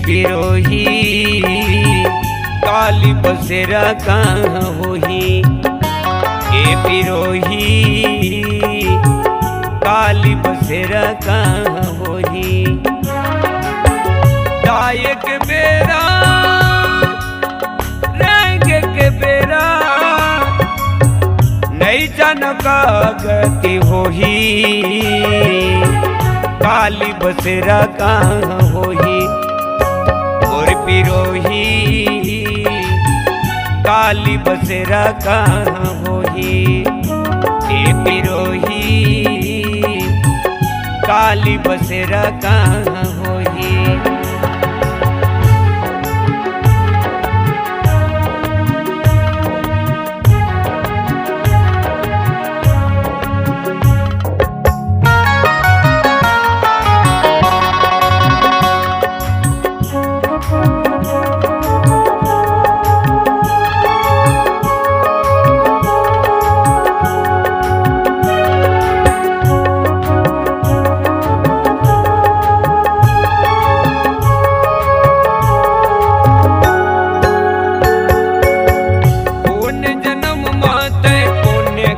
पिरोही काली बसेरा कहाँ होही, ए पिरोही काली बसेरा कहाँ होही। दाय के बेरा रंग के बेरा नहीं जनका गति होही, काली बसेरा कहाँ होही। और पिरोही काली बसेरा कहाँ होही, ए पिरोही काली बसेरा कहाँ होही।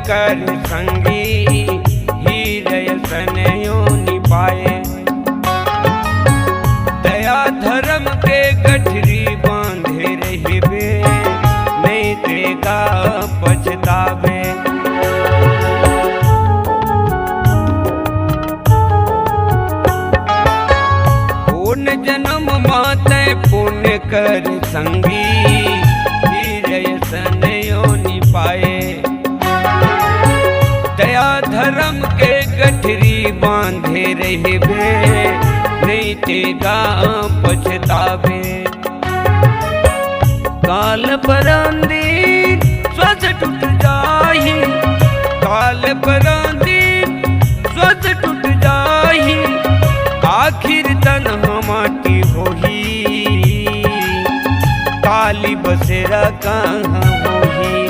कर संगी हीरय सनयो निपाए, दया धर्म के गठरी बांधे रहिबे, नहीं देगा पछतावे। पुण्य जन्म माते पुण्य कर संगी हीरय सनयो निपाए, दया धर्म के गठरी बांधे रहिबे, नहीं तेगा पछतावे। काल परांदी स्वस टूट जाही, काल परांदी स्वस टूट जाही, आखिर तन माटी होही, काली बसेरा कहाँ होही।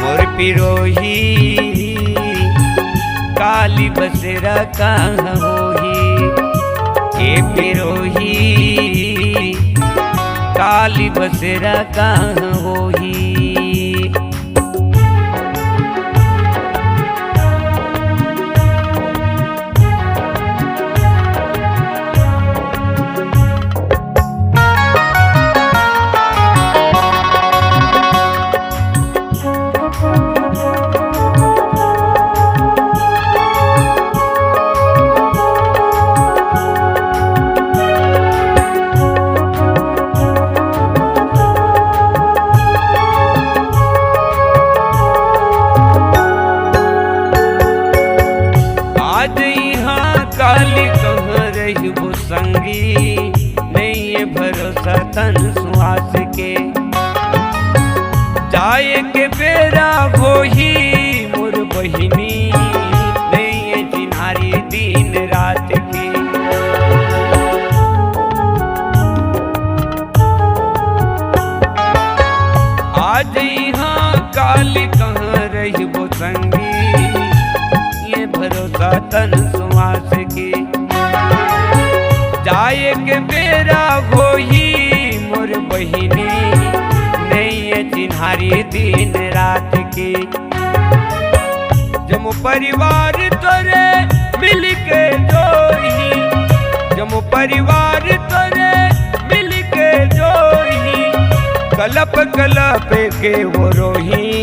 और पिरोही काली बसेरा कहाँ होही, ए पिरोही काली बसेरा कहाँ होही। काली कहाँ रही वो संगी, नहीं ये भरोसा तन सुहास के, जाए के बेरा होही मोर बहिनी, नहीं ये जिन्हारी दिन रात की। आज यहाँ काली कहाँ रही वो संगी, ये भरोसा तन सुहास की, जाए के बेरा होही मोर बहिनी, नहीं ये चिन्हारी दिन रात की। जम परिवार तोरे मिल के जोही, जम परिवार तोरे मिल के जोही, कलप कलप के वो रोही,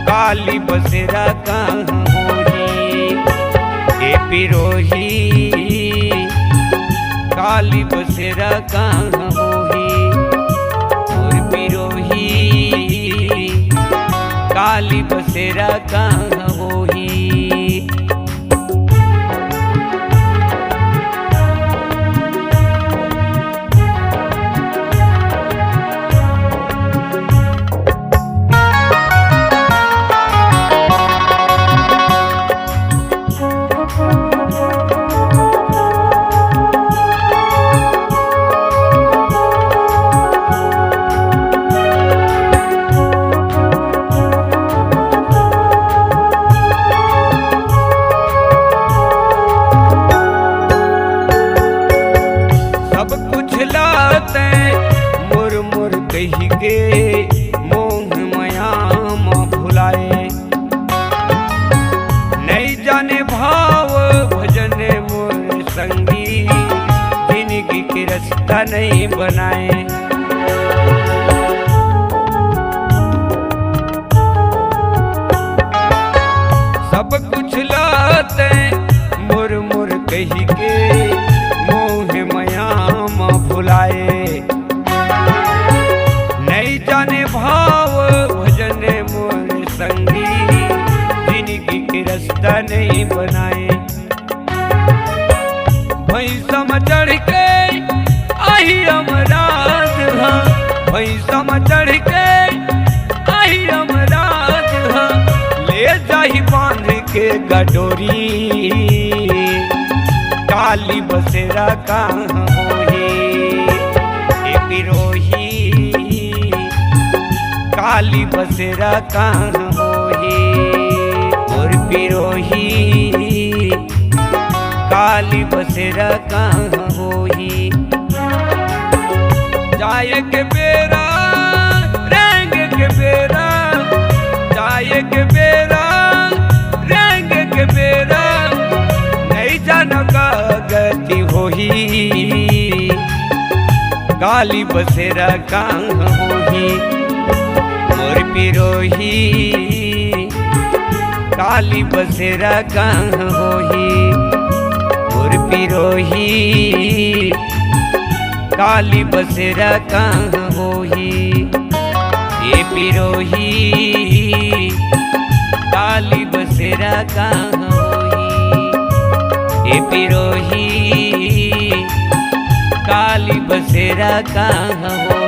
काली बसेरा कहाँ होही, ए पिरोही काली बसेरा कहाँ होही। और पिरोही काली बसेरा कहाँ होही। कही के मोह माया म भुलाए। नहीं जाने भाव भजन मोर संगी, जिंदगी के रास्ता नहीं बनाए। सब कुछ लाते मोर मोर कही के मोह माया म भुलाए। नहीं जाने भाव भजन मोर संगी, जिंदगी के रास्ता नहीं बनाए। भैंसा में चढ़ के आई अमराज, भैंसा में चढ़ के आई अमराज, ले जाही बांध के गडोरी। काली बसेरा कहाँ होही ए पिरोही, काली बसेरा कहाँ होही और पिरोही, काली बसेरा कहाँ होही। जाए के बेरा रंग के बेरा, जाए के बेरा रंग के बेरा, नहीं जान का गति होही। काली बसेरा कहाँ होही मोर पिरोही, काली बसेरा कहाँ होही मोर पिरोही, काली बसेरा कहाँ होही ये पिरोही, काली बसेरा कहाँ होही ये पिरोही, काली बसेरा कहाँ होही।